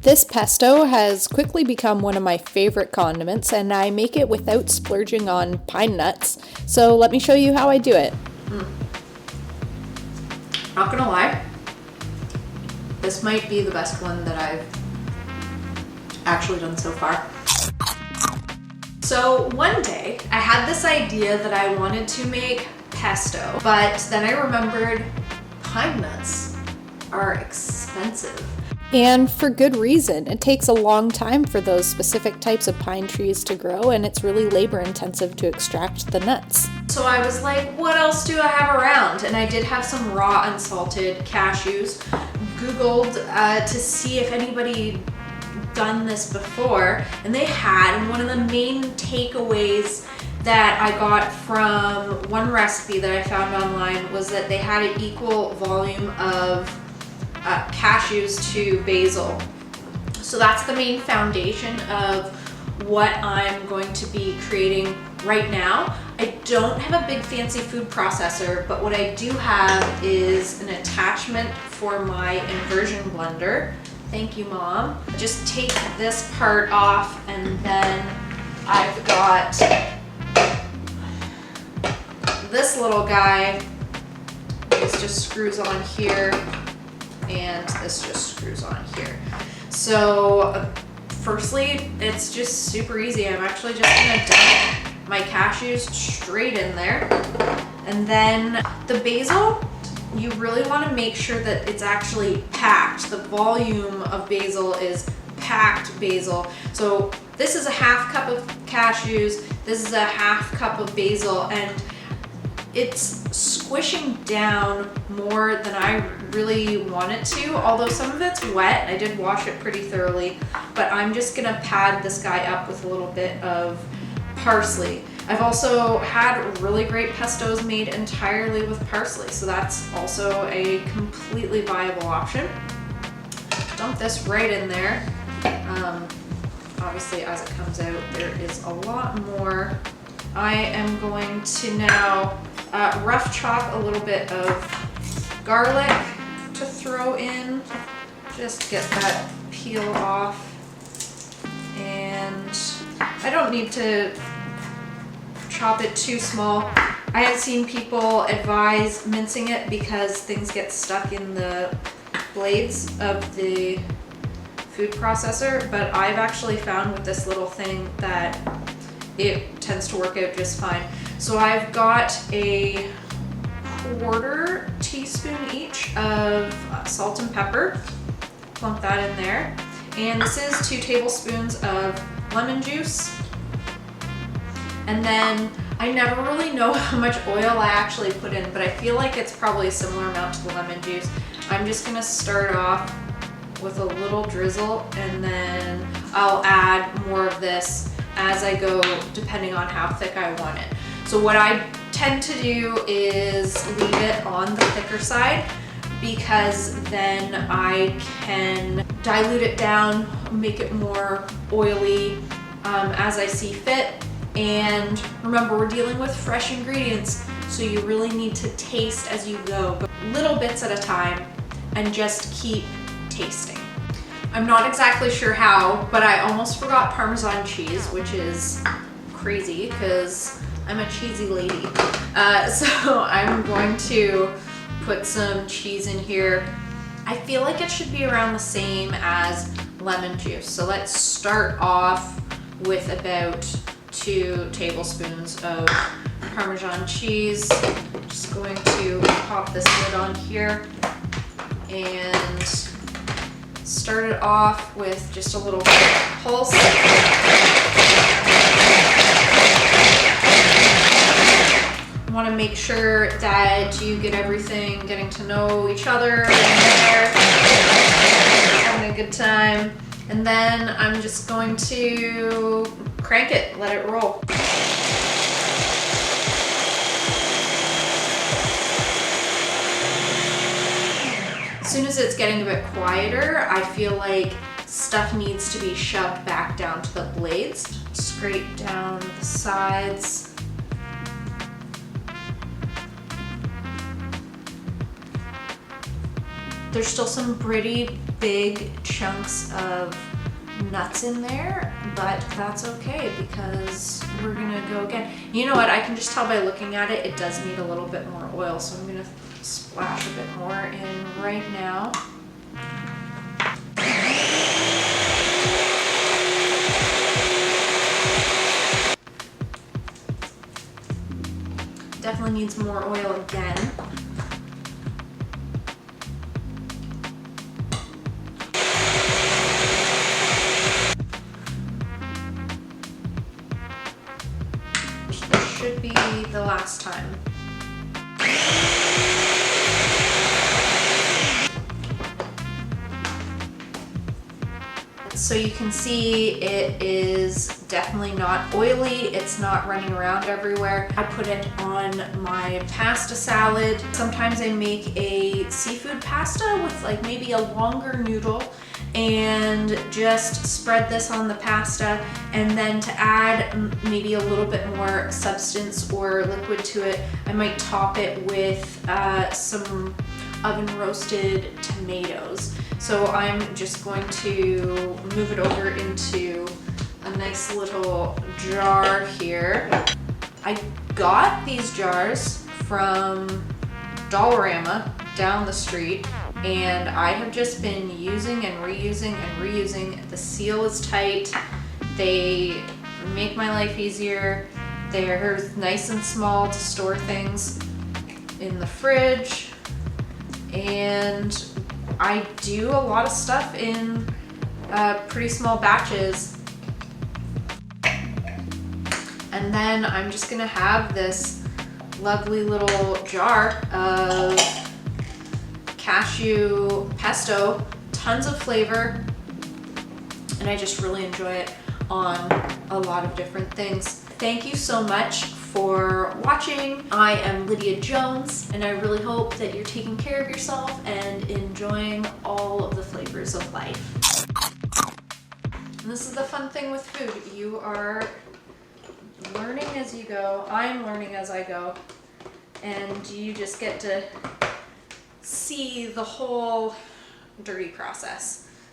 This pesto has quickly become one of my favorite condiments, and I make it without splurging on pine nuts. So let me show you how I do it. Not gonna lie, this might be the best one that I've actually done so far. So one day I had this idea that I wanted to make pesto, but then I remembered pine nuts are expensive. And for good reason. It takes a long time for those specific types of pine trees to grow, and it's really labor intensive to extract the nuts. So I was like, what else do I have around? And I did have some raw unsalted cashews. Googled to see if anybody done this before, and they had. And one of the main takeaways that I got from one recipe that I found online was that they had an equal volume of cashews to basil. So that's the main foundation of what I'm going to be creating right now. I don't have a big fancy food processor, but what I do have is an attachment for my inversion blender. Thank you, Mom. Just take this part off, and then I've got this little guy. This just screws on here, and this just screws on here. So firstly, it's just super easy. I'm actually just gonna dump my cashews straight in there. And then the basil, you really want to make sure that it's actually packed. The volume of basil is packed basil. So this is a half cup of cashews, this is a half cup of basil, and it's squishing down more than I really want it to, although some of it's wet. I did wash it pretty thoroughly, but I'm just gonna pad this guy up with a little bit of parsley. I've also had really great pestos made entirely with parsley, so that's also a completely viable option. Dump this right in there. Obviously, as it comes out, there is a lot more. I am going to now rough chop a little bit of garlic to throw in. Just get that peel off. And I don't need to chop it too small. I have seen people advise mincing it because things get stuck in the blades of the food processor, but I've actually found with this little thing that it tends to work out just fine. So I've got a 1/4 teaspoon each of salt and pepper. Plunk that in there. And this is 2 tablespoons of lemon juice. And then I never really know how much oil I actually put in, but I feel like it's probably a similar amount to the lemon juice. I'm just gonna start off with a little drizzle, and then I'll add more of this as I go, depending on how thick I want it. So what I tend to do is leave it on the thicker side, because then I can dilute it down, make it more oily as I see fit. And remember, we're dealing with fresh ingredients, so you really need to taste as you go, but little bits at a time, and just keep tasting. I'm not exactly sure how, but I almost forgot Parmesan cheese, which is crazy because I'm a cheesy lady. So I'm going to put some cheese in here. I feel like it should be around the same as lemon juice. So let's start off with about 2 tablespoons of Parmesan cheese. Just going to pop this lid on here and start it off with just a little bit of pulse. You want to make sure that you get everything getting to know each other in there, having a good time. And then I'm just going to crank it, let it roll. As soon as it's getting a bit quieter, I feel like stuff needs to be shoved back down to the blades. Scrape down the sides. There's still some pretty big chunks of nuts in there, but that's okay because we're gonna go again. You know what, I can just tell by looking at it, it does need a little bit more oil, so I'm gonna splash a bit more in right now. Definitely needs more oil again. This should be the last time. So you can see it is definitely not oily, it's not running around everywhere. I put it on my pasta salad. Sometimes I make a seafood pasta with like maybe a longer noodle and just spread this on the pasta, and then to add maybe a little bit more substance or liquid to it, I might top it with some oven roasted tomatoes. So I'm just going to move it over into a nice little jar here. I got these jars from Dollarama down the street, and I have just been using and reusing and reusing. The seal is tight. They make my life easier. They're nice and small to store things in the fridge. And I do a lot of stuff in pretty small batches. And then I'm just gonna have this lovely little jar of cashew pesto, tons of flavor, and I just really enjoy it on a lot of different things. Thank you so much for watching. I am Lydia Jones, and I really hope that you're taking care of yourself and enjoying all of the flavors of life. And this is the fun thing with food. You are learning as you go. I'm learning as I go. And you just get to see the whole dirty process.